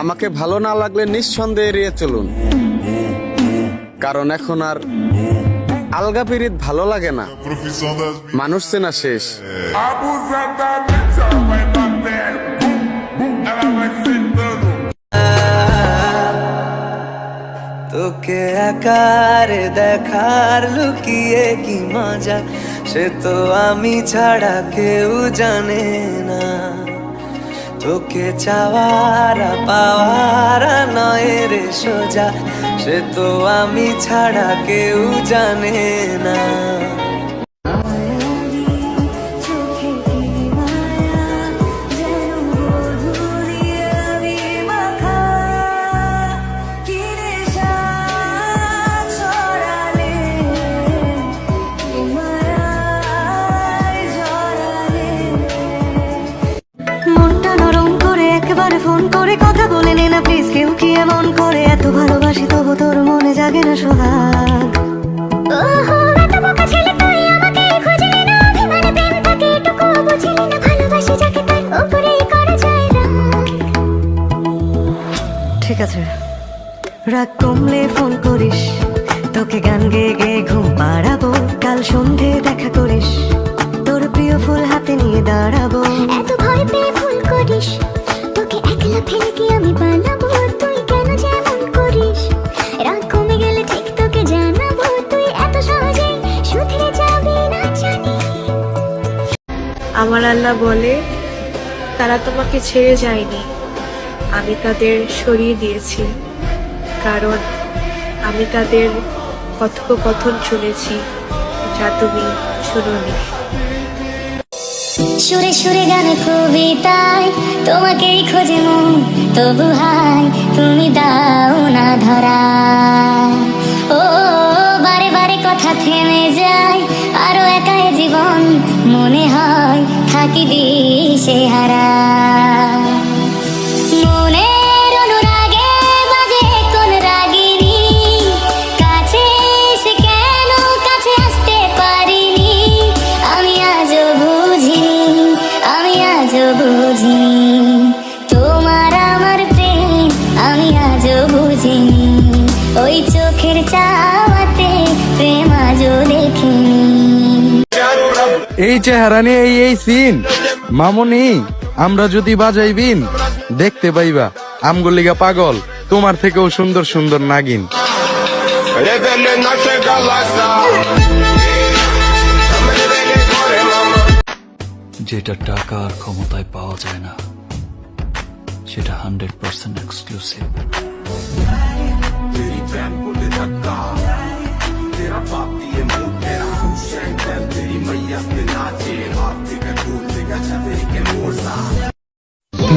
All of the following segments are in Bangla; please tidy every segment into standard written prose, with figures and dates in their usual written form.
আমাকে ভালো না লাগলে নিঃসন্দেহে এড়িয়ে চলুন, কারণ এখন আর আলগা পিরিত ভালো লাগে না, মানুষ চেনা শেষ। তোকে একার দেখার লুকিয়ে কি মজা, সে তো আমি ছাড়া কেউ জানে না। তোকে চাওয়ার পাওয়ার নয় রে সোজা, সে তো আমি ছাড়া কেউ জানে না। ফোন করে কথা বলে নে না প্লিজ, কেউ কি এমন করে? এত ভালোবাসি তবু তোর মনে জাগে না সোহাগ। ওহো এত বোকা ছেলে তুই, আমাকে খুঁজলি না, অভিমানে প্রেম থাকে এটুকু বুঝলি না, ভালোবাসি যাকে তার উপরেই করা যায় রাগ। ঠিক আছে, রাগ কমলে ফোন করিস, তোকে গান গেয়ে গেয়ে ঘুম পাড়াবো, কাল সন্ধে দেখা করিস, তোর প্রিয় ফুল হাতে নিয়ে দাঁড়াবো। এত ভয় পেয়ে ফুল করিস, একলা ফেলে কি আমি বানাবো, তুই কেন যেমন করিস? রাগ কমে গেলে ঠিক তোকে জানাবো, তুই এত সহজে শুধরে যাবি না জানি। আমার আল্লাহ বলে তারা তোমাকে ছেড়ে যায়নি, আমি তাদের সরিয়ে দিয়েছি, কারণ আমি তাদের কথোপকথন শুনেছি যা তুমি শুনোনি। সুরে সুরে গানে কবিতায় তোমাকেই খোঁজে মন, তবু হাই তুমি দাও না ধরা। ও বারে বারে কথা থেমে যায়, আরো একাই জীবন মনে হয় থাকি দিশে হারা। মনের অনুরাগে বাজে কোন রাগিনী, কাছে এসে কেন কাছে আসতে পারিনি, আমি আজও বুঝিনি, আমি আজও বুঝিনি তোমার আমার প্রেম, আমি আজও বুঝিনি, ওই চোখের চাওয়াতে প্রেম আজও দেখিনি। এই চেহারা নিয়ে এই সিন মামুনি, আমরা যদি বাজাই বিন দেখতে পাইবা আমগুলিগা পাগল তোমার থেকেও সুন্দর সুন্দর নাগিন। যেটা টাকা আর ক্ষমতায় পাওয়া যায় না, সেটা 100% এক্সক্লুসিভ।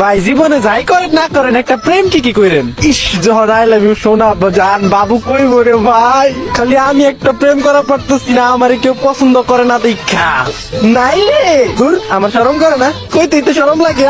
ভাই জীবনে যাই করেন না করেন একটা প্রেম কি করেন। ইস যখন আই লাভ ইউ সোনা জান বাবু কই বলে ভাই, খালি আমি একটা প্রেম করা পারতেছি না, আমার কেউ পছন্দ করে না দেখা নাই রে। ধুর আমার শরম করে না, কইতেই তো শরম লাগে।